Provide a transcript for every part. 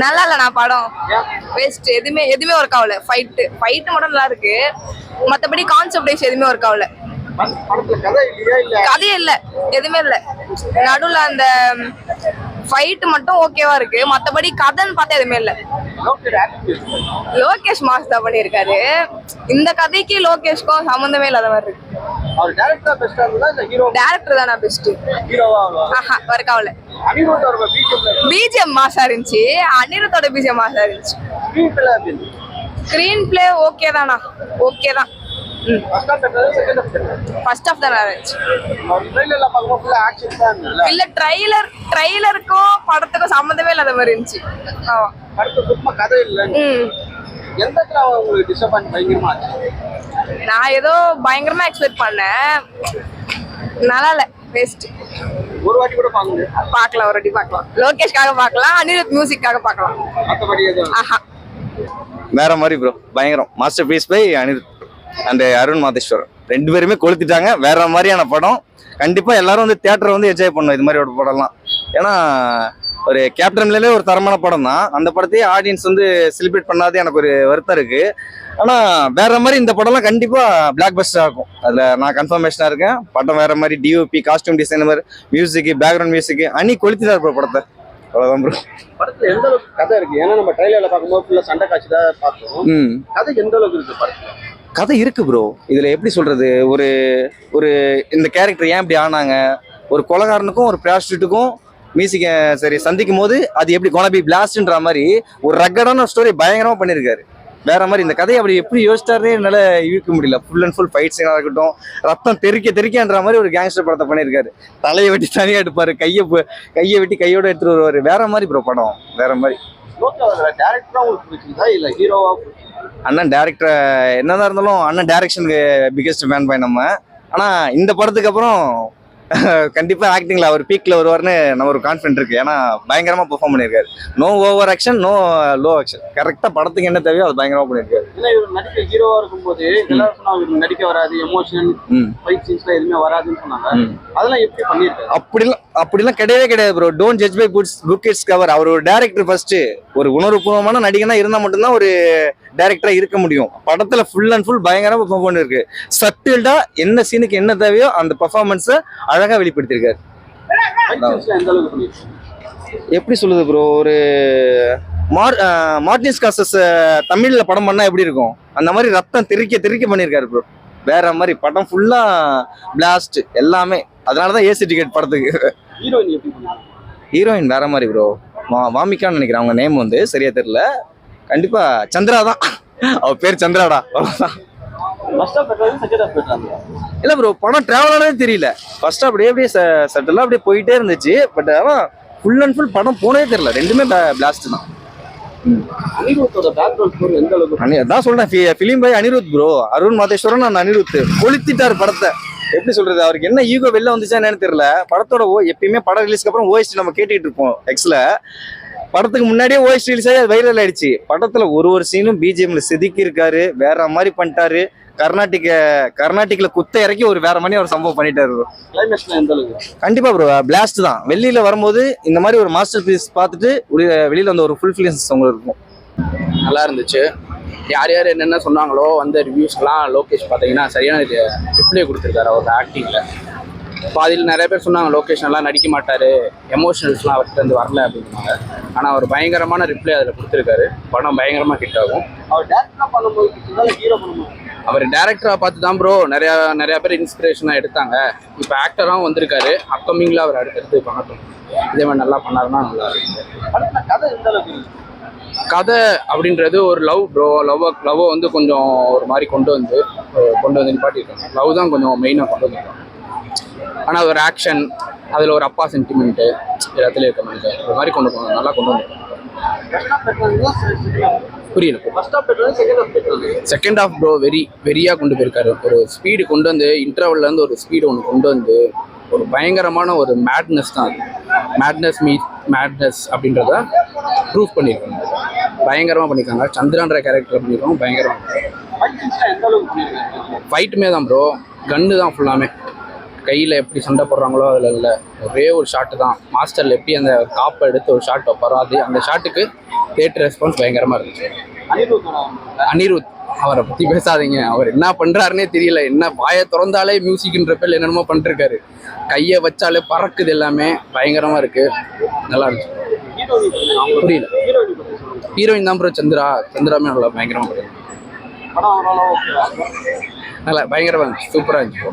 நல்லா இல்லண்ணா படம். வேஸ்ட். எதுவுமே ஒர்க் ஆகல. ஃபைட் மட்டும் நல்லா இருக்கு. மத்தபடி கான்செப்ட் வைஸ் எதுவுமே ஒர்க் ஆகல. கதையே இல்ல, எதுவுமே இல்ல. நடுவுல அந்த ஃபைட் மட்டும் ஓகேவா இருக்கு. மத்தபடி கதைன்னு பார்த்தா எதுவுமே இல்ல. லோகேஷ் மாஸ் தான் பண்ணியிருக்காரு. இந்த கதைக்கு லோகேஷ்க்கும் சம்மந்தமே இல்லாத மாதிரி இருக்கு. டேரக்டர் தானே பெஸ்ட். ஒர்க் ஆகல. பிஜிஎம் மாசா இருந்துச்சு. அனிருத்தோட பிஜிஎம் மாசா இருந்துச்சு. ஸ்கிரீன் பிளே ஓகே தானா, ஓகே தான். ஃபர்ஸ்ட் ஆஃப் தான் இருந்துச்சு. இல்ல ட்ரைலருக்கும் படத்துக்கும் சம்மந்தமே இல்லாத மாதிரி இருந்துச்சு. நான் ஏதோ பயங்கரமா எக்ஸ்பெக்ட் பண்ணேன். நல்லா இல்ல, வேஸ்ட். ஒரு வாட்டி கூட பார்க்கலாம், ஒரு வாட்டி பார்க்கலாம். லோகேஷ்காக பார்க்கலாம், அனிருத் மியூசிக்காக பார்க்கலாம். வேற மாதிரி ப்ரோ, பயங்கரம். Masterpiece by Anirudh and Arun Matheswaran ரெண்டு பேருமே கொளுத்திட்டாங்க. வேற மாதிரியான படம். கண்டிப்பா எல்லாரும் வந்து தியேட்டரை வந்து என்ஜாய் பண்ணணும் இது மாதிரி ஒரு படம்லாம். ஏன்னா ஒரு கேப்டன்லேயே ஒரு தரமான படம் தான். அந்த படத்தையே ஆடியன்ஸ் வந்து செலிப்ரேட் பண்ணாதே எனக்கு ஒரு வருத்தம் இருக்கு. ஆனா வேற மாதிரி இந்த படம்லாம் கண்டிப்பா பிளாக் பஸ்டர் ஆகும். அதுல நான் கன்ஃபர்மேஷனா இருக்கேன். படம் வேற மாதிரி, DOP, costume designer, music, background music அன்னி கொளுத்திட்டார் ப்ரோ படத்தை. அவ்வளவுதான் ப்ரோ. படத்துல எந்த அளவுக்கு கதை இருக்கு? ஏன்னா நம்ம ட்ரைலர்ல பார்க்கும்போது ஃபுல்லா சண்டை காட்சி தான் பார்த்தோம். கதை எந்த அளவுக்கு இருக்கு படத்துல? கதை இருக்கு ப்ரோ. இதுல எப்படி சொல்றது, ஒரு ஒரு இந்த கேரக்டர் ஏன் இப்படி ஆனாங்க, ஒரு கொலைகாரனுக்கும் ஒரு பிராஸ்டியூட்டுக்கும் மியூசிக்க சரி சந்திக்கும் போது அது எப்படி கொலபி பிளாஸ்ட்ன்ற மாதிரி ஒரு ரக்கடான ஸ்டோரி பயங்கரமா பண்ணியிருக்காரு. வேற மாதிரி இந்த கதையை அப்படி எப்படி யோசிச்சாரே என்னால யூகிக்க முடியல. ஃபுல் அண்ட் ஃபுல் ஃபைட் சீனாக இருக்கட்டும், ரத்தம் தெறிக்கன்ற மாதிரி ஒரு கேங்ஸ்டர் படத்தை பண்ணியிருக்காரு. தலையை வெட்டி தனியாக எடுப்பாரு, கையை வெட்டி கையோட எடுத்துட்டு வருவாரு. வேற மாதிரி ப்ரோ படம், வேற மாதிரி. அண்ணன் டேரக்டர் என்னதான் இருந்தாலும் அண்ணன் டைரக்ஷனுக்கு பிகெஸ்ட் ஃபேன் பாய் நம்ம. ஆனா இந்த படத்துக்கு அப்புறம் கண்டிப்பா ஆக்டிங்ல அவர் பீக்ல வருவார்னு நம்ம ஒரு கான்ஃபிடன்ட் இருக்கு. ஏன்னா பயங்கரமா பெர்ஃபார்ம் பண்ணியிருக்காரு. No over action, no low action. கரெக்டா படத்துக்கு என்ன தேவையோ அது பயங்கரமா பண்ணியிருக்காரு. நடிக்க ஹீரோவா இருக்கும்போது நடிக்க வராது, எமோஷன் ஃபைட் சீன்ஸ்ல எதுவுமே வராதுன்னு சொன்னாங்க. அதெல்லாம் எப்படி பண்ணியிருக்காரு? அப்படிலாம் கிடையவே bro. Don't judge by book its cover. அவர் ஒரு டைரக்டர் ஃபர்ஸ்ட். ஒரு உணர்வுபூர்வமான நடிகனா இருந்தா மட்டும்தான் ஒரு டைரக்டரா இருக்க முடியும். படத்துல ஃபுல் அண்ட் ஃபுல் பயங்கரமா பெர்ஃபார்ம் பண்ணிருக்கு. சட்டில்டா என்ன சீனுக்கு என்ன தேவையோ அந்த பெர்ஃபார்மன்ஸை அழகா வெளிப்படுத்திருக்காரு. எப்படி சொல்லுது ப்ரோ, ஒரு மார்டின் ஸ்கார்சஸ் தமிழ்ல படம் பண்ணா எப்படி இருக்கும் அந்த மாதிரி ரத்தம் தெறிக்க பண்ணியிருக்காரு ப்ரோ. வேற மாதிரி படம் ஃபுல்லா பிளாஸ்ட் எல்லாமே. அதனாலதான் ஏசி டிக்கெட் படத்துக்கு. ஹீரோயின் வேற மாதிரி ப்ரோ. வாமிகான்னு நினைக்கிறேன் அவங்க நேம், வந்து சரியா தெரியல. கண்டிப்பா சந்திரா தான், அவ பேர் சந்திராடா. அவ்வளவுதான். இல்ல ப்ரோ, படம் டிராவல் ஆனதே தெரியல. ஃபர்ஸ்ட் அப்படியே சட்டெல்லாம் அப்படியே போயிட்டே இருந்துச்சு. பட் ஆனா ஃபுல் அண்ட் ஃபுல் படம் போனதே தெரியல. ரெண்டுமே பிளாஸ்ட் தான். அதான் சொல்றேன், film by Anirudh bro. Arun Matheswaran அந்த அனிருத் கொளுத்திட்டார் படத்தை. எப்படி சொல்றது, அவருக்கு என்ன ஈகோ வெளில வந்துச்சா என்னன்னு தெரியல. படத்தோட எப்பயுமே படம் ரிலீஸ்க்கு அப்புறம் ஓஎஸ்டி நம்ம கேட்டுட்டு இருப்போம் எக்ஸ்ல. படத்துக்கு முன்னாடியே ஓஎஸ்டி ரிலீஸ் ஆகி அது வைரல் ஆயிடுச்சு. படத்துல ஒரு சீனும் பிஜிஎம்ல செதுக்கி இருக்காரு. வேற மாதிரி பண்ணிட்டாரு. கர்நாடிக்ல குத்த இறக்கி ஒரு வேற மாதிரி ஒரு சம்பவம் பண்ணிட்டாரு. கண்டிப்பா ப்ரோ பிளாஸ்ட் தான். வெளியில வரும்போது இந்த மாதிரி ஒரு மாஸ்டர் பீஸ் பார்த்துட்டு வெளியில வந்து ஒரு ஃபுல் ஃபிலிம்ஸ் உங்களுக்கு இருக்கும். நல்லா இருந்துச்சு. யார் என்னென்ன சொன்னாங்களோ அந்த ரிவ்யூஸ்லாம் லோகேஷ் பார்த்தீங்கன்னா சரியான ரிப்ளை கொடுத்துருக்காரு அவரோட ஆக்டிங்கில். பாதியில் நிறைய பேர் சொன்னாங்க லோகேஷ் நல்லா நடிக்க மாட்டார், எமோஷனல்ஸ்லாம் அவர்கிட்ட இருந்து வரல அப்படின்னாங்க. ஆனால் அவர் பயங்கரமான ரிப்ளை அதில் கொடுத்துருக்காரு. படம் பயங்கரமாக ஹிட் ஆகும். அவர் டேரக்டராக பண்ணும்போது ஹீரோ பண்ணும்போது அவர் டேரக்டராக பார்த்து தான் ப்ரோ நிறையா பேர் இன்ஸ்பிரேஷனாக எடுத்தாங்க. இப்போ ஆக்டராகவும் வந்திருக்காரு. அப்கமிங்கில் அவர் அடுத்தடுத்து பண்ணட்டும். இதே மாதிரி நல்லா பண்ணாருன்னா நல்லா இருக்கும். கதை அப்படின்றது ஒரு லவ் ப்ரோ. லவ்வை வந்து கொஞ்சம் ஒரு மாதிரி கொண்டு வந்து நிப்பாட்டியிருக்காங்க. லவ் தான் கொஞ்சம் மெயினாக கொண்டு வந்துருக்காங்க. ஆனால் ஒரு ஆக்ஷன், அதில் ஒரு அப்பா சென்டிமெண்ட்டு எல்லாத்துலேயும் இருக்க மாதிரி ஒரு மாதிரி நல்லா கொண்டு வந்துருக்காங்க. புரியல. செகண்ட் ஹாஃப் ப்ரோ வெறியாக கொண்டு போயிருக்காரு. ஒரு ஸ்பீடு கொண்டு வந்து இன்டர்வல்லேருந்து ஒரு ஸ்பீடு ஒன்று கொண்டு வந்து ஒரு பயங்கரமான ஒரு மேட்னஸ் தான் அது. மேட்னஸ் அப்படின்றத ப்ரூவ் பண்ணியிருக்காங்க. பயங்கரமாக பண்ணியிருக்காங்க. சந்திரான்ற கேரக்டர் பண்ணியிருக்கோம். பயங்கரமாக ஃபைட்டுமே தான் ப்ரோ. கன்னு தான் ஃபுல்லாமே. கையில் எப்படி சண்டை போடுறாங்களோ அதில் இல்லை, ஒரே ஒரு ஷாட்டு தான். மாஸ்டரில் எப்படி அந்த காப்பை எடுத்து ஒரு ஷாட் வைப்பாரோ அது அந்த ஷாட்டுக்கு தேட்டர் ரெஸ்பான்ஸ் பயங்கரமாக இருந்துச்சு. அனிருத் அவரை பற்றி பேசாதீங்க, அவர் என்ன பண்ணுறாருன்னே தெரியல. என்ன வாயை திறந்தாலே மியூசிக்ன்ற பேர் என்னென்னமோ பண்ணிருக்காரு, கையை வச்சாலே பறக்குது, எல்லாமே பயங்கரமாக இருக்குது, நல்லா இருந்துச்சு. புரியல. ஹீரோயின் தான் ப்ரோ சந்திராமே நல்லா பயங்கரமாக இருக்கு, நல்லா பயங்கரமாக இருந்துச்சு, சூப்பராக இருந்துச்சு.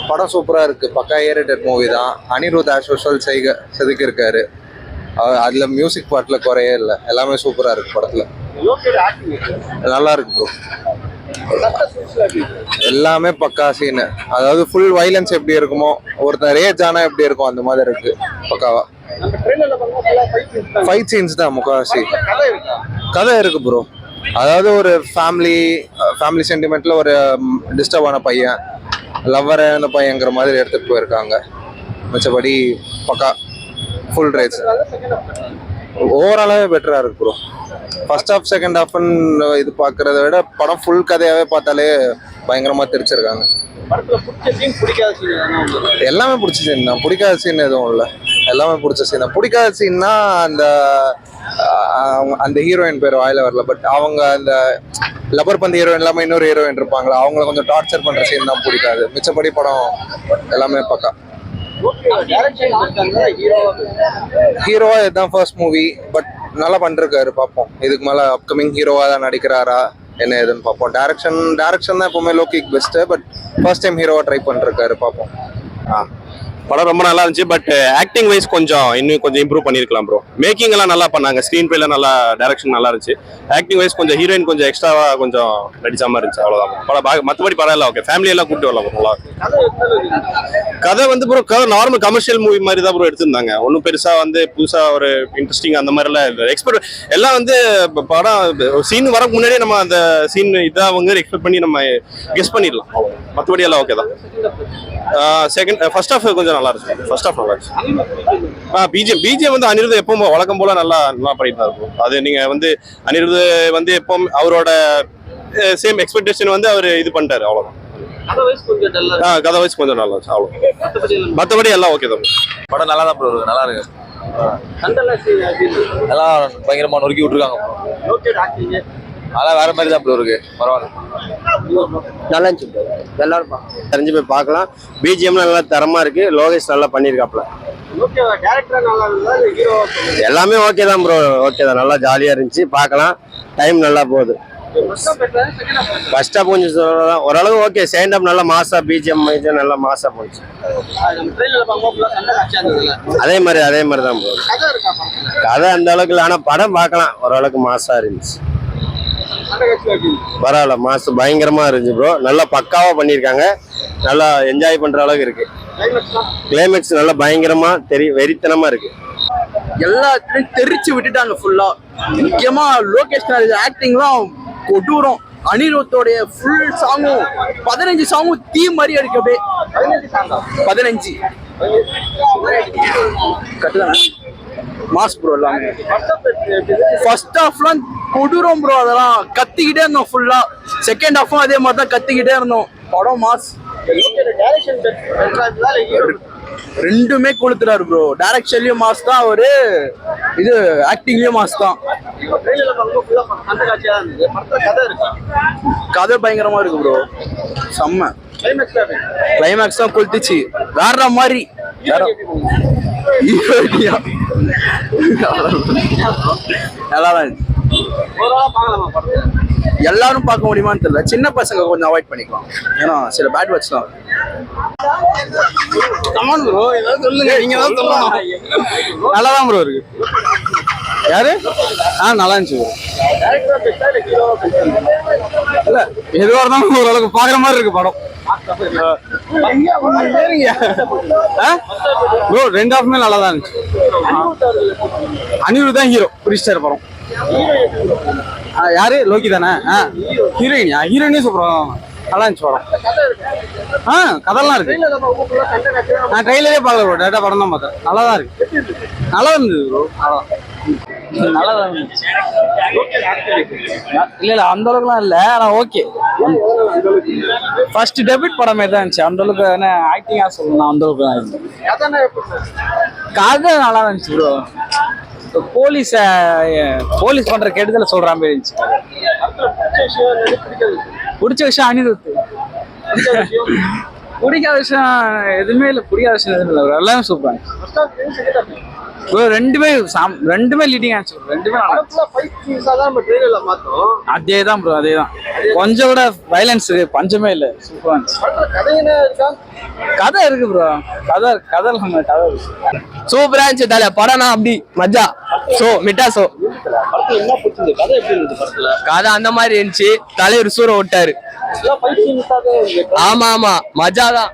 படம் சூப்பராக இருக்குது, பக்கா ஏரேட்டட் மூவி தான். அனிருத் ஆஸ் யூஷுவல் செதுக்கியிருக்காரு. அதில் மியூசிக் பாட்டில் குறையே இல்லை, எல்லாமே சூப்பராக இருக்குது படத்தில். நல்லா இருக்கு ப்ரோ, எல்லாமே பக்கா சீனு. அதாவது ஃபுல் வைலன்ஸ் எப்படி இருக்குமோ, ஒருத்தர் ரேஜ் ஆனால் எப்படி இருக்கும் அந்த மாதிரி இருக்கு பக்காவா. ஃபைட் சீன்ஸ் தான் முக்கால்வாசி. கதை இருக்கு ப்ரோ. அதாவது ஒரு ஃபேமிலி சென்டிமெண்ட்ல ஒரு டிஸ்டர்ப் ஆன பையன் லவ்வரான பையங்கிற மாதிரி எடுத்துட்டு போயிருக்காங்க. மிச்சபடி பக்கா ஃபுல் ரேஸ். ஓவராலாகவே பெட்டராக இருக்கு ப்ரோ. ஃபர்ஸ்ட் ஹாஃப் செகண்ட் ஹாஃப்னு இது பார்க்கறத விட படம் ஃபுல் கதையாகவே பார்த்தாலே பயங்கரமாக தெரிச்சிருக்காங்க. எல்லாமே பிடிச்ச சீன் தான், பிடிக்காத சீன் எதுவும் இல்லை, எல்லாமே பிடிச்ச சீன் தான். பிடிக்காத சீன்னா அந்த ஹீரோயின் பேர் வாயில வரல, பட் அவங்க அந்த லப்பர் பந்து ஹீரோயின் இல்லாமல் இன்னொரு ஹீரோயின் இருப்பாங்களா, அவங்கள கொஞ்சம் டார்ச்சர் பண்ணுற சீன் தான் பிடிக்காது. மிச்சப்படி படம் எல்லாமே பக்கா. ஹீரோவா இதுதான் ஃபர்ஸ்ட் மூவி, பட் நல்லா பண்ணிருக்காரு. பார்ப்போம் இதுக்கு மேலே அப்கமிங் ஹீரோவா தான் நடிக்கிறாரா என்ன ஏதுன்னு பார்ப்போம். டைரக்ஷன் தான் எப்பவுமே லோகிக்கு பெஸ்ட், பட் ஃபர்ஸ்ட் டைம் ஹீரோவா ட்ரை பண்ணிருக்காரு, பார்ப்போம். படம் ரொம்ப நல்லா இருந்துச்சு, பட் ஆக்டிங் வைஸ் இன்னும் கொஞ்சம் இம்ப்ரூவ் பண்ணிருக்கலாம் ப்ரோ. மேக்கிங் எல்லாம் நல்லா பண்ணாங்க, ஸ்க்ரீன் பிளேல நல்லா டைரக்ஷன் நல்லா இருந்துச்சு. ஆக்டிங் வைஸ் கொஞ்சம் ஹீரோயின் கொஞ்சம் எக்ஸ்ட்ராவா கொஞ்சம் நடிச்ச மாதிரி இருந்துச்சு, அவ்வளவுதான். மற்றபடி படம் எல்லாம் ஓகே, ஃபேமிலி எல்லாம் கூப்பிட்டு வரலாம் நல்லா. கதை ப்ரோ கதை நார்மல் கமர்ஷியல் மூவி மாதிரி தான் ப்ரோ எடுத்திருந்தாங்க. ஒன்றும் பெருசா புதுசா ஒரு இன்ட்ரெஸ்டிங் அந்த மாதிரிலாம் இல்லை. எக்ஸ்பெக்ட் எல்லாம் படம் சீன் வரக்கு முன்னாடியே நம்ம அந்த சீன் இதாக எக்ஸ்பெக்ட் பண்ணி நம்ம கெஸ் பண்ணிடலாம். மற்றபடி எல்லாம் ஓகே தான். ஃபர்ஸ்ட் ஹாஃப் கொஞ்சம் நல்லா இருக்கு. ஃபர்ஸ்ட் ஹாஃப் நல்லா இருக்கு. பிஜிஎம் அனிருத் எப்பவும் வழக்கம் போல நல்லா பண்ணிட்டு தான் இருக்கும். அது நீங்க அனிருத் எப்பவும் அவரோட சேம் எக்ஸ்பெக்டேஷன் அவர் இது பண்ணிட்டாரு, அவ்வளவுதான். கதை வைஸ் கொஞ்சம் நல்லா இருக்கு, அவ்வளவு. மற்றபடி எல்லாம் ஓகே தான். படம் நல்லா தான் ப்ரோ இருக்கு, நல்லா இருக்கு. எல்லாம் பயங்கரமா நொறுக்கி விட்டுருக்காங்க. அதெல்லாம் வேற மாதிரி தான் ப்ரோ இருக்கு, பரவாயில்ல. நல்லா இருந்துச்சு ப்ரோ, எல்லாரும் தெரிஞ்சு போய் பார்க்கலாம். பிஜிஎம்லாம் நல்லா தரமா இருக்கு, லோகேஷ் நல்லா பண்ணியிருக்காப்ல. எல்லாமே ஓகே தான் ப்ரோ, ஓகே தான், நல்லா ஜாலியாக இருந்துச்சு, பார்க்கலாம். டைம் நல்லா போகுது. ஃபர்ஸ்ட் ஹாஃப் கொஞ்சம் சொல்லலாம், ஓரளவு ஓகே. செகண்ட் ஹாஃப் நல்லா மாசா, பிஜிஎம் நல்லா மாசா போச்சு. அதே மாதிரி தான் ப்ரோ. கதை அந்த அளவுக்கு இல்லை, ஆனால் படம் பார்க்கலாம், ஓரளவுக்கு மாசா இருந்துச்சு. பரவாயில்ல, மாசம் பயங்கரமா இருந்துச்சு ப்ரோ. நல்லா பக்காவா பண்ணியிருக்காங்க, நல்லா என்ஜாய் பண்ற அளவுக்கு இருக்கு. கிளைமேக்ஸ் நல்லா பயங்கரமா வெறித்தனமா இருக்கு. எல்லாத்துலயும் தெரிச்சு விட்டுட்டாங்க ஃபுல்லா. முக்கியமா லோகேஷ் ஆக்டிங்லாம் கொடூரம். அனிருத்தோடைய ஃபுல் சாங்கும் 15 சாங்கும் தீ மாதிரி அடிக்க. அப்படியே 15 கட்டுதாங்க மாஸ் ப்ரோ. எல்லாமே ஃபர்ஸ்ட் ஹாஃப்லாம் கொடூரம் ப்ரோ, அதெல்லாம் கத்திக்கிட்டே இருந்தோம் ஃபுல்லா. செகண்ட் ஹாஃபும் அதே மாதிரி தான் கத்திக்கிட்டே இருந்தோம். படம் மாஸ், ரெண்டுமே கொளுத்துறாரு ப்ரோ. டைரக்ஷன்லயும் மாஸ் தான் அவரு, இது ஆக்டிங்லயும் மாஸ் தான். கதை பயங்கரமா இருக்கு ப்ரோ, செம்ம. கிளைமேக்ஸ் தான் கொளுத்துச்சு, வேற மாதிரி. எல்லாரும் பார்க்க முடியுமான்னு தெரியல, சின்ன பசங்க கொஞ்சம் அவாய்ட் பண்ணிக்கலாம், ஏன்னா சில பேட் வேர்ட்ஸ் தான். ப்ரோ ஏதாவது சொல்லுங்க, நீங்க ஏதாவது சொல்லணும். நல்லாதான் ப்ரோ இருக்கு. யாரு? நல்லா இருந்துச்சு இல்ல, எதுவா இருந்தாலும் ஓரளவுக்கு பாக்குற மாதிரி இருக்கு படம். ப்ரோ ரெண்டு ஹாஃப்மே நல்லா தான் இருந்துச்சு. அனிருத் தான் ஹீரோ, பிரிஸ்டர் படம். யாரு? லோகி தானே. ஹீரோயினே சூப்பரா நல்லா இருந்துச்சு படம். கதெல்லாம் இருக்கு. நான் ட்ரெயிலரே பார்க்கல ப்ரோ, டேரக்டா படம் தான் பார்த்தேன். நல்லா தான் இருக்கு, நல்லா இருந்தது ப்ரோ. நல்லா தான் இருந்துச்சு. இல்ல அந்த அளவுக்குலாம் இல்ல, ஆனா ஓகே. ஃபர்ஸ்ட் டெபியூட் படம் மாதிரி தான் இருந்துச்சு. அந்த அளவுக்கு என்ன ஆக்டிங்கா சொல்லணும், அந்த அளவுக்கு தான் இருந்துச்சு. கதை நல்லா இருந்துச்சு ப்ரோ. போலீஸ் பண்ற கெடுதல சொல்ற மாதிரி இருந்துச்சு. பிடிச்ச விஷயம் அனிருத். பிடிக்காத விஷயம் எதுவுமே இல்லை. பிடிக்காத விஷயம் எதுவுமே இல்லை. எல்லாமே சூப்பர் ப்ரோ. ரெண்டுமே லீடிங் ஆச்சு. ரெண்டுமே அதேதான் ப்ரோ, அதேதான். கொஞ்சம் கூட வயலன்ஸ் பஞ்சமே இல்லை. சூப்பரா இருந்துச்சு. கதை இருக்கு ப்ரோ. கதை சூப்பரா இருந்துச்சு தலை. படம்னா அப்படி மஜா. சோ மிட்டா சோ கதை அந்த மாதிரி இருந்துச்சு. தலைவர் சூற விட்டாரு. ஆமா ஆமா மஜா தான்.